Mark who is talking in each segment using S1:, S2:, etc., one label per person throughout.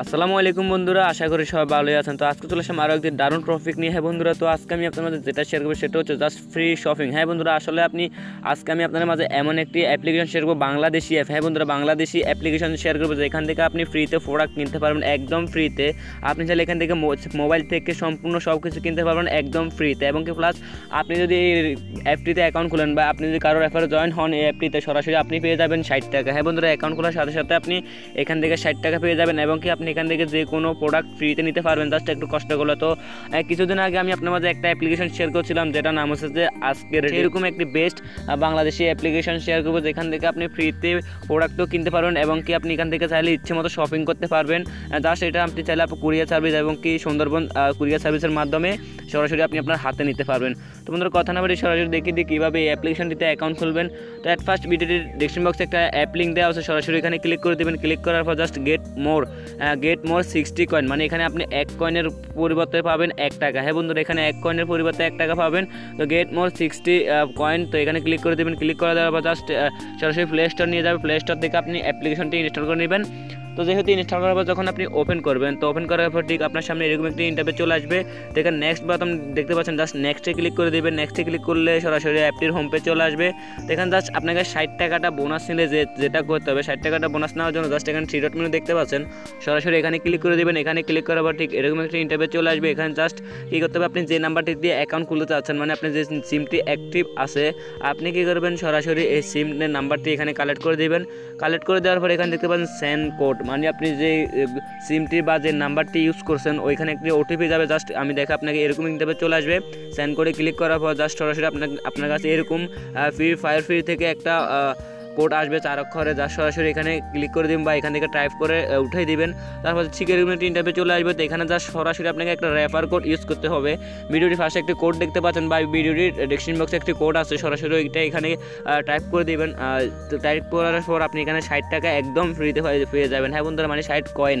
S1: আসসালামু আলাইকুম বন্ধুরা, আশা করি সবাই ভালোই আছেন। তো আজকে চলে আসলাম আরও একটি দারুণ টপিক নিয়ে। হ্যাঁ বন্ধুরা, তো আজকে আমি আপনাদের মাঝে যেটা শেয়ার করবো সেটা হচ্ছে জাস্ট ফ্রি শপিং। হ্যাঁ বন্ধুরা, আসলে আজকে আমি আপনাদের মাঝে এমন একটি অ্যাপ্লিকেশন শেয়ার করবো, বাংলাদেশি অ্যাপ। হ্যাঁ বন্ধুরা, বাংলাদেশি অ্যাপ্লিকেশন শেয়ার করবো যেখান থেকে আপনি ফ্রিতে প্রোডাক্ট কিনতে পারবেন, একদম ফ্রিতে। আপনি চাইলে এখান থেকে মোবাইল থেকে সম্পূর্ণ সব কিছু কিনতে পারবেন একদম ফ্রিতে। এবং কি প্লাস আপনি যদি এই অ্যাপটিতে অ্যাকাউন্ট খুলেন বা আপনি যদি কারোর রেফারে জয়েন হন এই অ্যাপটিতে, সরাসরি আপনি পেয়ে যাবেন 60 টাকা। হ্যাঁ বন্ধুরা, অ্যাকাউন্ট খোলার সাথে সাথে আপনি এখান থেকে 60 টাকা পেয়ে যাবেন এবং কি আপনি এখান থেকে যে কোনো প্রোডাক্ট ফ্রিতে নিতে পারবেন জাস্ট একটু কষ্ট করলে। তো কিছুদিন আগে আমি আপনার মাঝে একটা অ্যাপ্লিকেশন শেয়ার করছিলাম যেটা নাম হচ্ছে যে আজকের, এরকম একটি বেস্ট বাংলাদেশি অ্যাপ্লিকেশন শেয়ার করবো যেখান থেকে আপনি ফ্রিতে প্রোডাক্টও কিনতে পারবেন এবং কি আপনি এখান থেকে চাইলে ইচ্ছে মতো শপিং করতে পারবেন। জাস্ট এটা আপনি চাইলে কুরিয়ার সার্ভিস এবং কি সুন্দরবন কুরিয়ার সার্ভিসের মাধ্যমে সরাসরি আপনি আপনার হাতে নিতে পারবেন। তো বন্ধুরা, কথা না বলে সরাসরি দেখিয়ে দিই কীভাবে এই অ্যাপ্লিকেশনটিতে অ্যাকাউন্ট খুলবেন। তো অ্যাট ফার্স্ট ভিডিওটির ডেসক্রিপশন বক্সে একটা অ্যাপ লিঙ্ক দেওয়া আছে, সরাসরি এখানে ক্লিক করে দেবেন। ক্লিক করার পর জাস্ট গেট মোর 60 কয়েন, মানে এখানে আপনি 1 কয়েনের পরিবর্তে পাবেন 1 টাকা। হ্যাঁ বন্ধুরা, এখানে 1 কয়েনের পরিবর্তে 1 টাকা পাবেন। তো গেট মোর 60 কয়েন, তো এখানে ক্লিক করে দেবেন। ক্লিক করে দেওয়ার পর জাস্ট সরাসরি প্লে স্টোর নিয়ে যাবে। প্লে স্টোর থেকে আপনি অ্যাপ্লিকেশনটি ইনস্টল করে নেবেন। তো যেহেতু ইনস্টল করার পর যখন আপনি ওপেন করবেন, তো ওপেন করার পর ঠিক আপনার সামনে এরকম একটি ইন্টারফেস চলে আসবে। তো এখানে নেক্সট বাটন দেখতে পাচ্ছেন, জাস্ট নেক্সটে ক্লিক করে দেবেন। নেক্সটে ক্লিক করলে সরাসরি অ্যাপটির হোম পেজ চলে আসবে। তো এখানে জাস্ট আপনাকে 60 টাকাটা বোনাস নিলে যেটা করতে হবে, 60 টাকাটা বোনাস নেওয়ার জন্য জাস্ট এখানে 3 ডট মেনু দেখতে পাচ্ছেন, সরাসরি এখানে ক্লিক করে দেবেন। এখানে ক্লিক করার পর ঠিক এরকম একটি ইন্টারফেস চলে আসবে। এখানে জাস্ট কী করতে হবে, আপনি যে নাম্বারটি দিয়ে অ্যাকাউন্ট খুলতে চাচ্ছেন, মানে আপনি যে সিমটি অ্যাক্টিভ আছে, আপনি কী করবেন, সরাসরি এই সিমের নাম্বারটি এখানে কালেক্ট করে দেবেন। কালেক্ট করে দেওয়ার পর এখানে দেখতে পাচ্ছেন সেন্ড কোড, মানে আপনি যে সিমটি বা যে নাম্বারটি ইউজ করছেন ওইখানে একটি ওটিপি যাবে। জাস্ট আমি দেখে আপনাকে এরকম ইন্টারফেস চলে আসবে। সেন্ড করে ক্লিক করার পর জাস্ট সরাসরি আপনার কাছে এরকম ফ্রি থেকে একটা কোড আসবে 4 অক্ষরে, যা সরাসরি এখানে ক্লিক করে দিন বা এখান থেকে টাইপ করে উঠাই দিবেন। তারপর ঠিক এরকম একটি ইন্টারফেস চলে আসবে। তো এখানে জাস্ট সরাসরি আপনাকে একটা রেফার কোড ইউজ করতে হবে। ভিডিওটি ফার্স্টে একটি কোড দেখতে পাচ্ছেন বা ভিডিওটির ডেসক্রিপশন বক্সে একটি কোড আছে, সরাসরি ওইটা এখানে টাইপ করে দিবেন। তো টাইপ করার পর আপনি এখানে 60 টাকা একদম ফ্রিতে পেয়ে যাবেন। হ্যাঁ বন্ধুরা, মানে 60 কয়েন,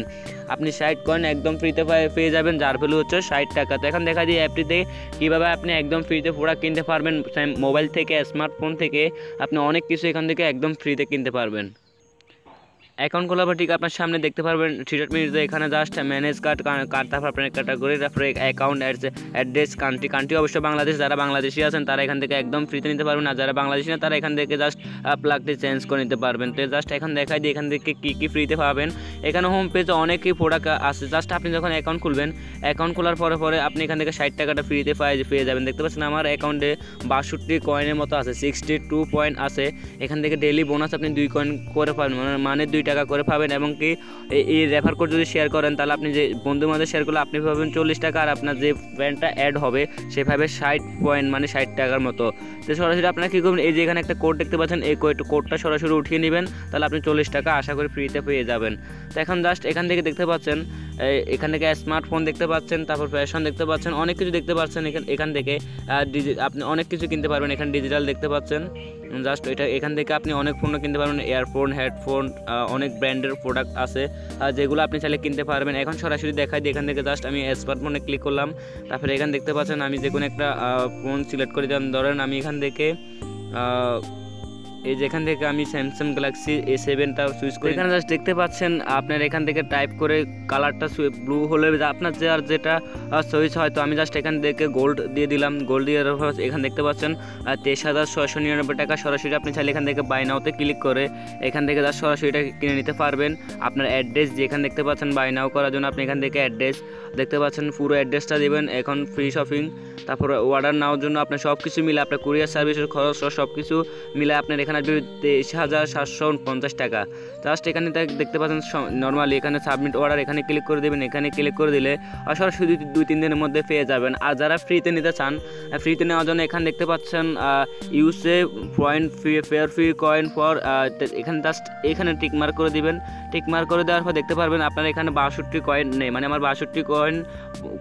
S1: আপনি 60 কয়েন একদম ফ্রিতে পেয়ে যাবেন, যার ভ্যালু হচ্ছে 60 টাকা। তো এখন দেখা যায় অ্যাপটিতে কীভাবে আপনি একদম ফ্রিতে প্রোডাক্ট কিনতে পারবেন। মোবাইল থেকে, স্মার্টফোন থেকে আপনি অনেক কিছু এখান থেকে একদম ফ্রিতে কিনতে পারবেন। অ্যাকাউন্ট খোলার পর ঠিক আপনার সামনে দেখতে পারবেন 3 ডট মেনুতে, এখানে জাস্ট ম্যানেজ কার্ড, তারপর আপনার ক্যাটাগরি, তারপরে অ্যাকাউন্ট অ্যাড্রেস, কান্ট্রি অবশ্যই বাংলাদেশ। যারা বাংলাদেশি আছেন তারা এখান থেকে একদম ফ্রিতে নিতে পারবেন, আর যারা বাংলাদেশি না তারা এখান থেকে জাস্ট প্লাগটি চেঞ্জ করে নিতে পারবেন। তো জাস্ট এখন দেখাই দিই এখান থেকে কী ফ্রিতে পাবেন। এখানে হোম পেজে অনেকই প্রোডাক্ট আছে। জাস্ট আপনি যখন অ্যাকাউন্ট খুলবেন, অ্যাকাউন্ট খোলার পরে আপনি এখান থেকে 60 টাকাটা ফ্রিতে পেয়ে যাবেন। দেখতে পাচ্ছেন আমার অ্যাকাউন্টে 62 কয়েনের মতো আছে, 62 পয়েন্ট আছে। এখান থেকে ডেইলি বোনাস আপনি 2 কয়েন করে পাবেন, মানে 2 টাকা করে পাবেন। এবং কি এই রেফার কোড যদি শেয়ার করেন তাহলে আপনি যে বন্ধুর মধ্যে শেয়ার করলে আপনি পাবেন 40 টাকা, আর আপনার যে ব্র্যান্ডটা অ্যাড হবে সে পাবে 60 পয়েন্ট, মানে 60 টাকার মতো। তো সরাসরি আপনারা কী করবেন, এই যে এখানে একটা কোড দেখতে পাচ্ছেন, এই কোডটা সরাসরি উঠিয়ে নেবেন, তাহলে আপনি 40 টাকা আশা করি ফ্রিতে পেয়ে যাবেন। তো এখন জাস্ট এখান থেকে দেখতে পাচ্ছেন, এখান থেকে স্মার্টফোন দেখতে পাচ্ছেন, তারপর ফ্যাশন দেখতে পাচ্ছেন, অনেক কিছু দেখতে পাচ্ছেন। এখান থেকে আপনি অনেক কিছু কিনতে পারবেন। এখানে ডিজিটাল দেখতে পাচ্ছেন, জাস্ট এখান থেকে আপনি অনেক ফোন কিনতে পারবেন, ইয়ারফোন, হেডফোন, অনেক ব্র্যান্ডের প্রোডাক্ট আছে যেগুলো আপনি চাইলে কিনতে পারবেন। এখন সরাসরি দেখাই দিই, এখান থেকে জাস্ট আমি স্মার্টফোনে ক্লিক করলাম। তারপরে এখানে দেখতে পাচ্ছেন আমি যে কোনো একটা ফোন সিলেক্ট করে দিলাম। ধরেন আমি এখান থেকে এই যে এখান থেকে আমি স্যামসাং গ্যালাক্সি A7টা চুজ করি। এখানে জাস্ট দেখতে পাচ্ছেন আপনার এখান থেকে টাইপ করে কালারটা ব্লু হলে আপনার যেটা চয়েস হয়। তো আমি জাস্ট এখান থেকে গোল্ড দিয়ে দিলাম। গোল্ড দিয়ে এখানে দেখতে পাচ্ছেন 23,699 টাকা। সরাসরি আপনি চাইলে এখান থেকে বাই নাওতে ক্লিক করে এখান থেকে জাস্ট সরাসরি এটা কিনে নিতে পারবেন। আপনার অ্যাড্রেস যেখানে দেখতে পাচ্ছেন বাই নাও করার জন্য আপনি এখান থেকে অ্যাড্রেস দেখতে পাচ্ছেন, পুরো অ্যাড্রেসটা দেবেন। এখন ফ্রি শপিং, তারপর অর্ডার নেওয়ার জন্য আপনার সব কিছু মিলে, আপনার কুরিয়ার সার্ভিসের খরচ সব কিছু মিলে আপনার এখানে আসবে 23,750 টাকা। জাস্ট এখানে দেখতে পাচ্ছেন নর্মালি এখানে সাবমিট অর্ডার, এখানে ক্লিক করে দেবেন। এখানে ক্লিক করে দিলে সরাসরি 2-3 দিনের মধ্যে পেয়ে যাবেন। আর যারা ফ্রিতে নিতে চান, ফ্রিতে নেওয়ার জন্য এখানে দেখতে পাচ্ছেন use point fair free coin for, এখানে জাস্ট এখানে টিক মার্ক করে দিবেন। টিক মার্ক করে দেওয়ার পর দেখতে পারবেন আপনার এখানে 62 কয়েন নেই, মানে আমার 62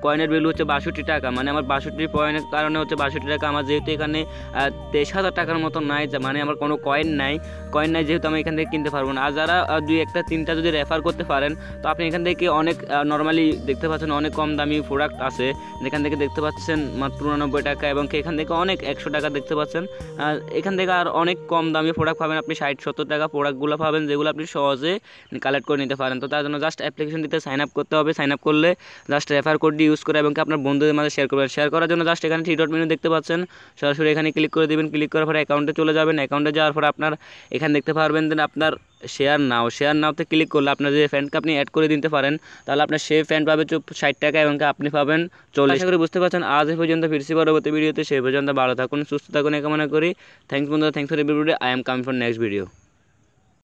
S1: কয়েনের ভ্যালু হচ্ছে 62 টাকা, মানে আমার 62 পয়েন্টের কারণে হচ্ছে 62 টাকা। আমার যেহেতু এখানে 23,000 টাকার মতো নাই, মানে আমার কোনো কয়েন নাই যেহেতু আমি এখান থেকে কিনতে পারবো না। আর যারা 2-3টা যদি রেফার করতে পারেন তো আপনি এখান থেকে অনেক নর্মালি দেখতে পাচ্ছেন অনেক কম দামি প্রোডাক্ট আছে, যেখান থেকে দেখতে পাচ্ছেন মাত্র 89 টাকা, এবং এখান থেকে অনেক 100 টাকা দেখতে পাচ্ছেন। এখান থেকে আর অনেক কম দামি প্রোডাক্ট পাবেন, আপনি 60-70 টাকা প্রোডাক্টগুলো পাবেন, যেগুলো আপনি সহজে কালেক্ট করে নিতে পারেন। তো তার জন্য জাস্ট অ্যাপ্লিকেশনটিতে সাইন আপ করতে হবে। সাইন আপ করলে জাস্ট রেফার কোডটি ইউজ করে এবং আপনার বন্ধুদের মাঝে শেয়ার করবেন। শেয়ার করার জন্য জাস্ট এখানে 3 ডট মেনু দেখতে পাচ্ছেন, সরাসরি এখানে ক্লিক করে দেবেন। ক্লিক করার পরে অ্যাকাউন্টে চলে যাবেন। অ্যাকাউন্টে যাওয়ার পরে আপনার এখানে দেখতে পারবেন দেন আপনার শেয়ার নাওতে ক্লিক করলে আপনার যে ফ্রেন্ডকে আপনি অ্যাড করে দিতে পারেন, তাহলে আপনার সেই ফ্রেন্ড পাবে 60 টাকা এবং আপনি পাবেন 40। আশা করি বুঝতে পারছেন। আজ এই পর্যন্ত, ফিরছি পরবর্তী ভিডিওতে। সেই পর্যন্ত ভালো থাকুন, সুস্থ থাকুন এই কামনা করি। থ্যাংকস বন্ধুরা, thanks for every video. I am coming for next video.